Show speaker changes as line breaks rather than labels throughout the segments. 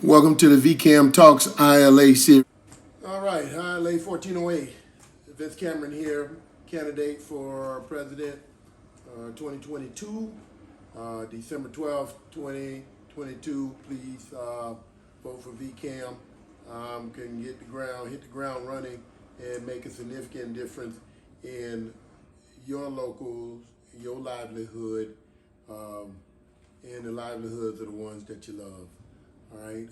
Welcome to the Vcam Talks ILA series. All right, ILA 1408. Vince Cameron here, candidate for president 2022, December 12th, 2022. Please vote for Vcam. Can hit the ground running and make a significant difference in your locals, your livelihood, and the livelihoods of the ones that you love. All right.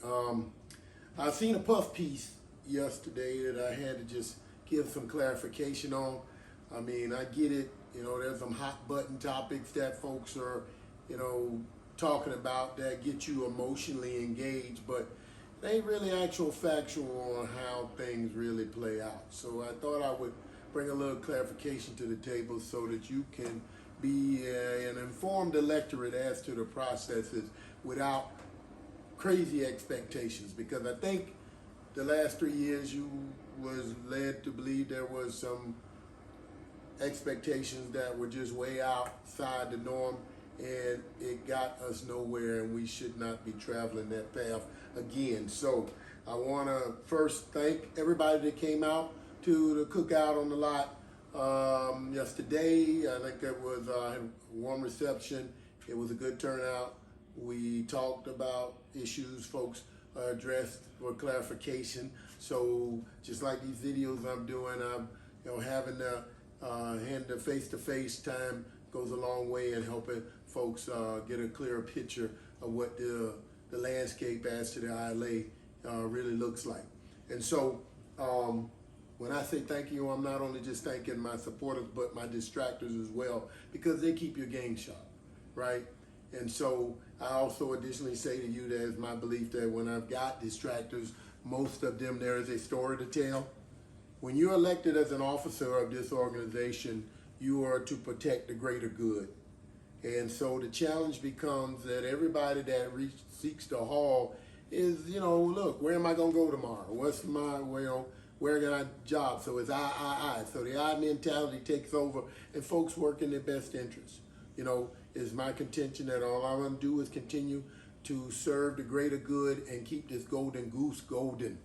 I seen a puff piece yesterday that I had to just give some clarification on. I mean, I get it. You know, there's some hot button topics that folks are, talking about that get you emotionally engaged, but it ain't really actual factual on how things really play out. So I thought I would bring a little clarification to the table so that you can be an informed electorate as to the processes without crazy expectations, because I think the last 3 years you was led to believe there was some expectations that were just way outside the norm, and it got us nowhere, and we should not be traveling that path again. So I want to first thank everybody that came out to the cookout on the lot yesterday. I think it was a warm reception. It was a good turnout. We talked about issues folks addressed for clarification. So just like these videos I'm doing, I'm having the face-to-face time goes a long way in helping folks get a clearer picture of what the landscape as to the ILA really looks like. And so when I say thank you, I'm not only just thanking my supporters, but my distractors as well, because they keep your game sharp, right? And so I also additionally say to you that it's my belief that when I've got distractors, most of them, there is a story to tell. When you're elected as an officer of this organization, you are to protect the greater good. And so the challenge becomes that everybody that seeks the hall is, look, where am I going to go tomorrow? What's my, where can I job? So it's I. So the I mentality takes over, and folks work in their best interest. Is my contention that all I'm going to do is continue to serve the greater good and keep this golden goose golden.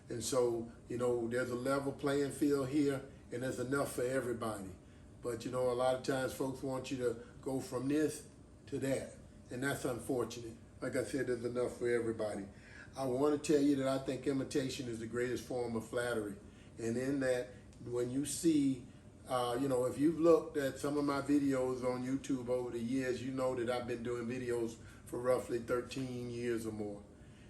And so, there's a level playing field here, and there's enough for everybody. But, a lot of times folks want you to go from this to that, and that's unfortunate. Like I said, there's enough for everybody. I want to tell you that I think imitation is the greatest form of flattery. And in that, when you see if you've looked at some of my videos on YouTube over the years, you know that I've been doing videos for roughly 13 years or more.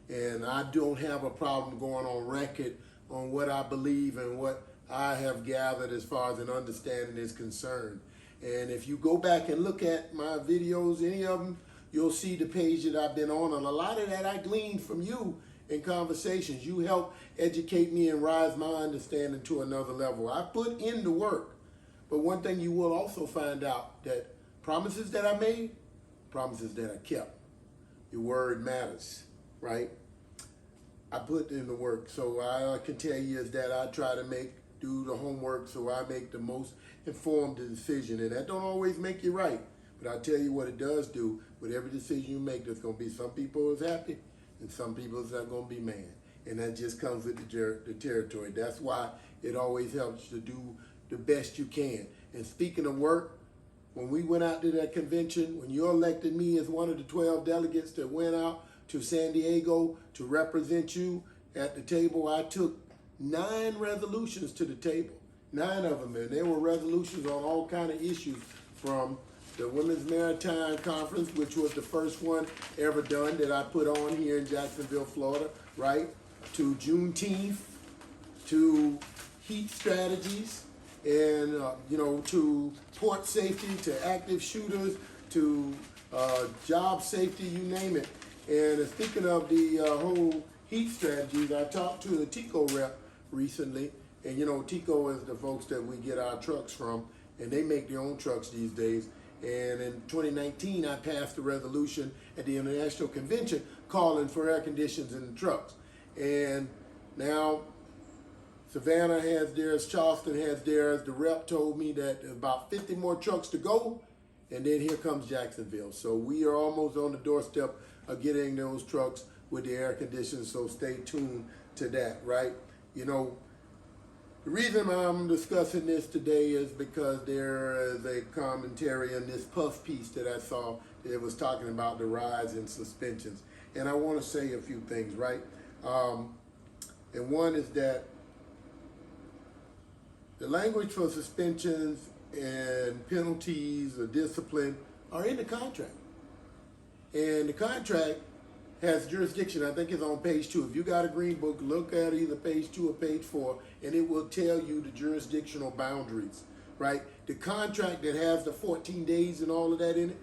And I don't have a problem going on record on what I believe and what I have gathered as far as an understanding is concerned. And if you go back and look at my videos, any of them, you'll see the page that I've been on. And a lot of that I gleaned from you in conversations. You help educate me and rise my understanding to another level. I put in the work. But one thing you will also find out, that promises that I made, promises that I kept. Your word matters, right? I put in the work. So I can tell you is that I try to do the homework so I make the most informed decision. And that don't always make you right. But I'll tell you what it does do. With every decision you make, there's going to be some people who's happy and some people who's not going to be mad. And that just comes with the territory. That's why it always helps to do the best you can. And speaking of work, when we went out to that convention, when you elected me as one of the 12 delegates that went out to San Diego to represent you at the table, I took 9 resolutions to the table, 9 of them, and there were resolutions on all kind of issues, from the Women's Maritime Conference, which was the first one ever done that I put on here in Jacksonville, Florida, right, to Juneteenth, to heat strategies, and to port safety, to active shooters, to job safety, you name it. And speaking of the whole heat strategies, I talked to the TICO rep recently, and TICO is the folks that we get our trucks from, and they make their own trucks these days. And in 2019, I passed a resolution at the International Convention calling for air conditions in the trucks. And now Savannah has theirs, Charleston has theirs. The rep told me that there's about 50 more trucks to go, and then here comes Jacksonville. So we are almost on the doorstep of getting those trucks with the air conditioning, so stay tuned to that, right? You know, the reason I'm discussing this today is because there is a commentary in this Puff piece that I saw that was talking about the rise in suspensions. And I want to say a few things, right? And one is that the language for suspensions and penalties or discipline are in the contract. And the contract has jurisdiction. I think it's on page 2. If you got a green book, look at either page 2 or page 4, and it will tell you the jurisdictional boundaries, right? The contract that has the 14 days and all of that in it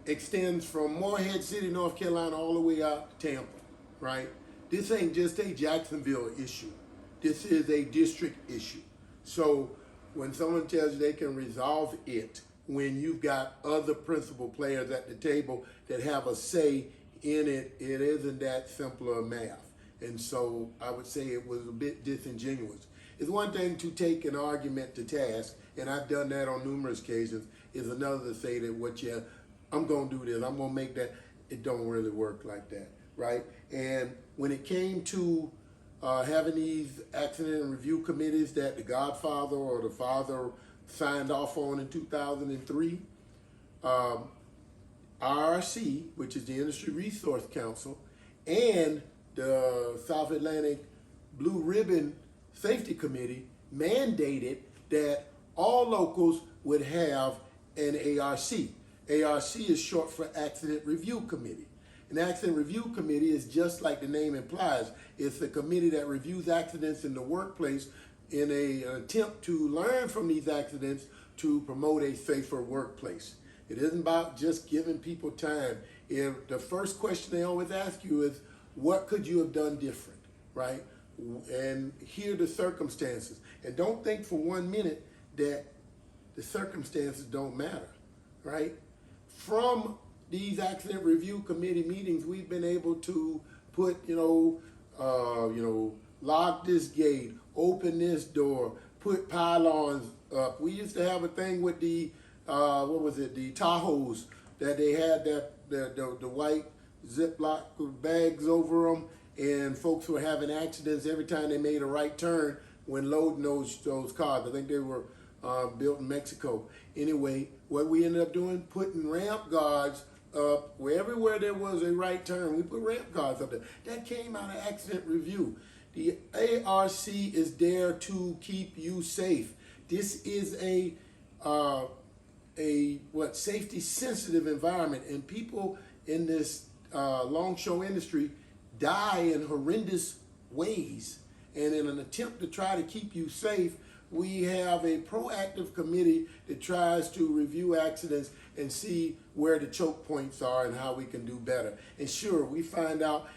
extends from Morehead City, North Carolina, all the way out to Tampa, right? This ain't just a Jacksonville issue. This is a district issue. So when someone tells you they can resolve it, when you've got other principal players at the table that have a say in it, it isn't that simple of math. And so I would say it was a bit disingenuous. It's one thing to take an argument to task, and I've done that on numerous occasions. It's another to say that I'm gonna do this, I'm gonna make that. It don't really work like that, right? And when it came to having these accident and review committees that the godfather or the father signed off on in 2003, IRC, which is the Industry Resource Council, and the South Atlantic Blue Ribbon Safety Committee mandated that all locals would have an ARC. ARC is short for Accident Review Committee. An accident review committee is just like the name implies. It's a committee that reviews accidents in the workplace in an attempt to learn from these accidents to promote a safer workplace. It isn't about just giving people time. If the first question they always ask you is, what could you have done different, right? And here are the circumstances. And don't think for 1 minute that the circumstances don't matter, right? From these accident review committee meetings, we've been able to put, lock this gate, open this door, put pylons up. We used to have a thing with the, the Tahoes that they had the white Ziploc bags over them, and folks were having accidents every time they made a right turn when loading those cars. I think they were built in Mexico. Anyway, what we ended up doing, putting ramp guards up where everywhere there was a right turn, we put ramp guards up there. That came out of accident review. The ARC is there to keep you safe. This is a safety sensitive environment, and people in this long show industry die in horrendous ways. And in an attempt to try to keep you safe, we have a proactive committee that tries to review accidents and see where the choke points are and how we can do better. And sure, we find out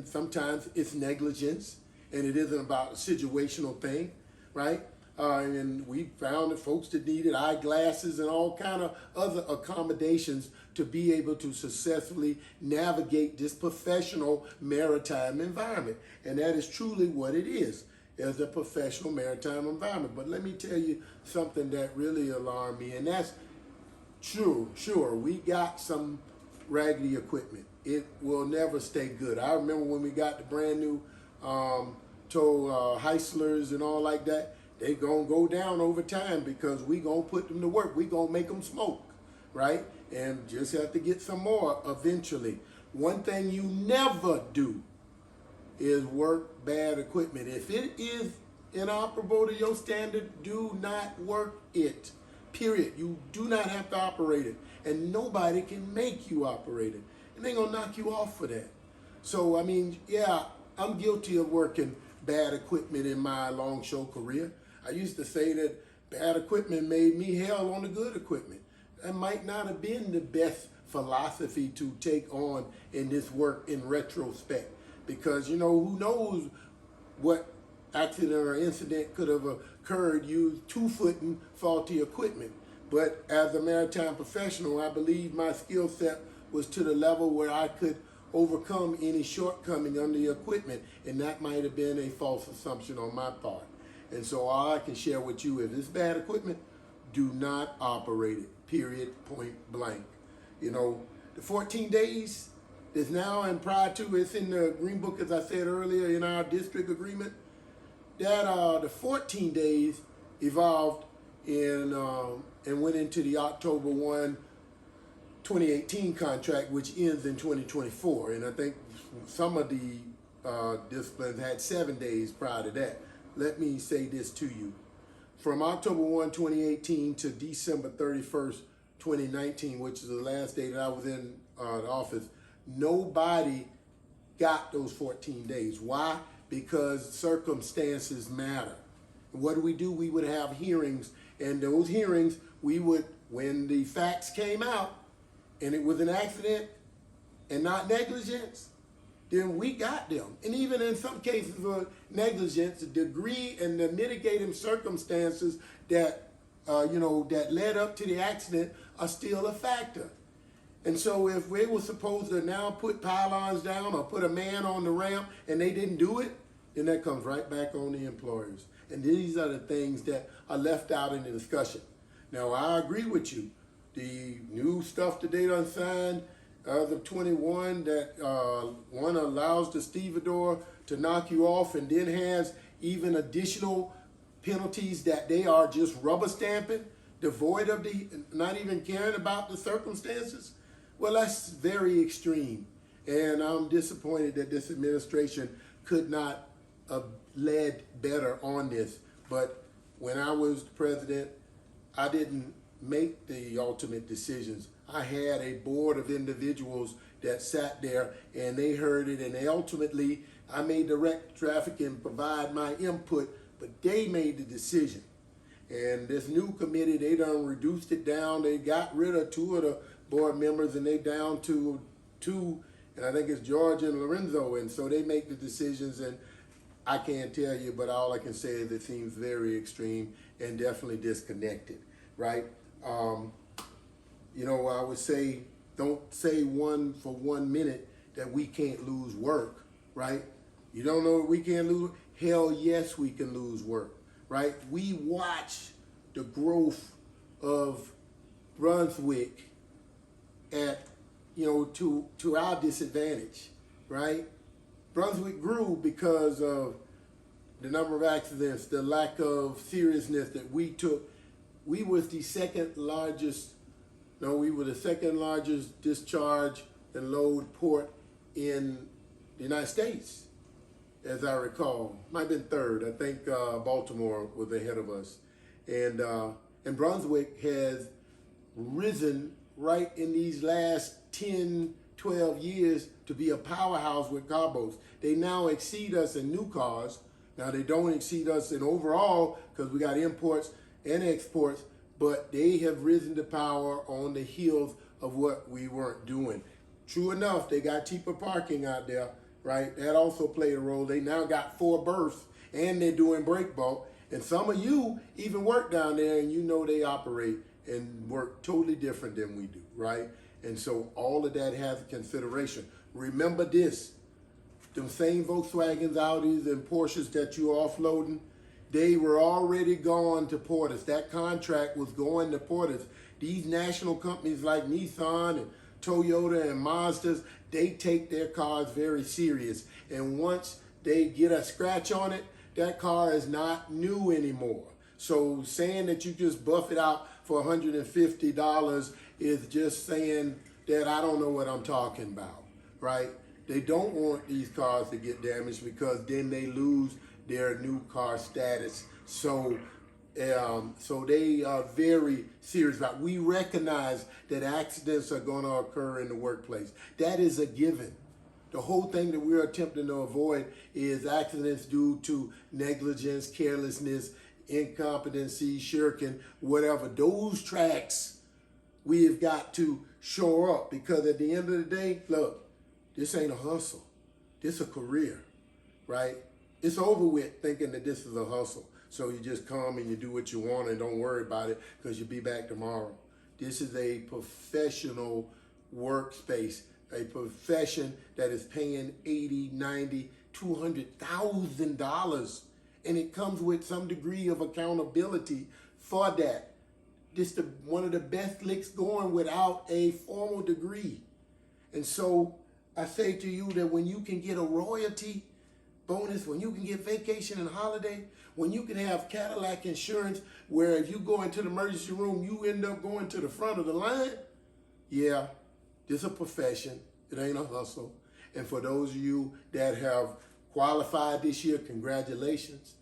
sometimes it's negligence and it isn't about a situational thing, right? And we found that folks that needed eyeglasses and all kind of other accommodations to be able to successfully navigate this professional maritime environment. And that is truly what it is a professional maritime environment. But let me tell you something that really alarmed me, and that's sure, we got some raggedy equipment. It will never stay good. I remember when we got the brand new tow Heislers and all like that, they gonna go down over time because we gonna put them to work. We gonna make them smoke, right? And just have to get some more eventually. One thing you never do is work bad equipment. If it is inoperable to your standard, do not work it, period. You do not have to operate it, and nobody can make you operate it. And they're gonna knock you off for that. So, I mean, yeah, I'm guilty of working bad equipment in my long show career. I used to say that bad equipment made me hell on the good equipment. That might not have been the best philosophy to take on in this work in retrospect. Because, who knows what accident or incident could have occurred using two-footing faulty equipment. But as a maritime professional, I believe my skill set was to the level where I could overcome any shortcoming on the equipment, and that might have been a false assumption on my part. And so all I can share with you, if it's bad equipment, do not operate it, period, point blank. The 14 days, There's now, and prior to, it's in the Green Book, as I said earlier, in our district agreement, that the 14 days evolved and went into the October 1, 2018 contract, which ends in 2024. And I think some of the disciplines had 7 days prior to that. Let me say this to you. From October 1, 2018 to December 31st, 2019, which is the last day that I was in the office, nobody got those 14 days. Why? Because circumstances matter. What do? We would have hearings, and those hearings, we would, when the facts came out, and it was an accident and not negligence, then we got them. And even in some cases of negligence, the degree and the mitigating circumstances that that led up to the accident are still a factor. And so if we were supposed to now put pylons down or put a man on the ramp and they didn't do it, then that comes right back on the employers. And these are the things that are left out in the discussion. Now, I agree with you. The new stuff that they done signed as of 21 that one allows the stevedore to knock you off and then has even additional penalties that they are just rubber stamping, devoid of not even caring about the circumstances. Well, that's very extreme. And I'm disappointed that this administration could not have led better on this. But when I was the president, I didn't make the ultimate decisions. I had a board of individuals that sat there and they heard it, and they ultimately, I may direct traffic and provide my input, but they made the decision. And this new committee, they done reduced it down. They got rid of 2 of the board members and they down to 2, and I think it's George and Lorenzo, and so they make the decisions, and I can't tell you, but all I can say is it seems very extreme and definitely disconnected, right? I would say, don't say for 1 minute that we can't lose work, right? You don't know we can't lose? Hell yes, we can lose work, right? We watch the growth of Brunswick at, to our disadvantage, right? Brunswick grew because of the number of accidents, the lack of seriousness that we took. We were the second largest discharge and load port in the United States, as I recall. Might have been third. I think Baltimore was ahead of us. And Brunswick has risen right in these last 10, 12 years to be a powerhouse with carbos. They now exceed us in new cars. Now, they don't exceed us in overall because we got imports and exports, but they have risen to power on the heels of what we weren't doing. True enough, they got cheaper parking out there, right? That also played a role. They now got 4 berths and they're doing break bulk. And some of you even work down there, and they operate and work totally different than we do, right? And so all of that has consideration. Remember this, them same Volkswagens, Audis, and Porsches that you're offloading, they were already gone to porters. That contract was going to porters. These national companies like Nissan and Toyota and Mazdas, they take their cars very serious. And once they get a scratch on it, that car is not new anymore. So saying that you just buff it out for $150 is just saying that I don't know what I'm talking about, right? They don't want these cars to get damaged because then they lose their new car status. So they are very serious about it. We recognize that accidents are going to occur in the workplace. That is a given. The whole thing that we're attempting to avoid is accidents due to negligence, carelessness, incompetency, shirking, whatever. Those tracks we have got to shore up, because at the end of the day, look, this ain't a hustle. This is a career, right? It's over with thinking that this is a hustle. So you just come and you do what you want and don't worry about it because you'll be back tomorrow. This is a professional workspace, a profession that is paying $80, $90, $200,000. And it comes with some degree of accountability for that. This is one of the best licks going without a formal degree. And so I say to you that when you can get a royalty bonus, when you can get vacation and holiday, when you can have Cadillac insurance, where if you go into the emergency room, you end up going to the front of the line. Yeah, this is a profession. It ain't a hustle. And for those of you that have qualified this year, congratulations.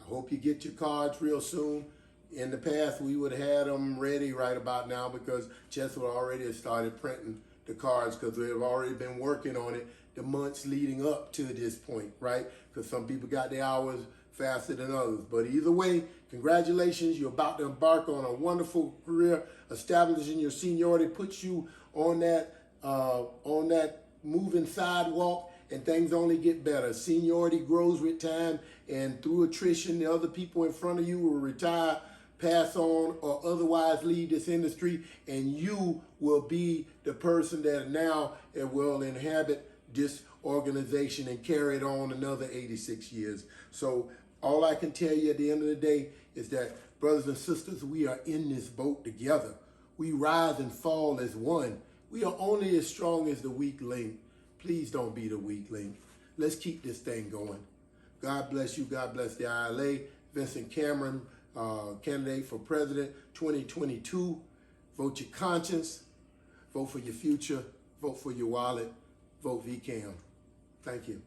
I hope you get your cards real soon. In the past, we would have had them ready right about now because Chester already has started printing the cards because they've already been working on it the months leading up to this point, right? Because some people got their hours faster than others. But either way, congratulations. You're about to embark on a wonderful career. Establishing your seniority puts you on that moving sidewalk, and things only get better. Seniority grows with time, and through attrition, the other people in front of you will retire, pass on, or otherwise leave this industry, and you will be the person that now will inhabit this organization and carry it on another 86 years. So all I can tell you at the end of the day is that, brothers and sisters, we are in this boat together. We rise and fall as one. We are only as strong as the weak link. Please don't be the weak link. Let's keep this thing going. God bless you. God bless the ILA. Vincent Cameron, candidate for president 2022. Vote your conscience. Vote for your future. Vote for your wallet. Vote Vcam. Thank you.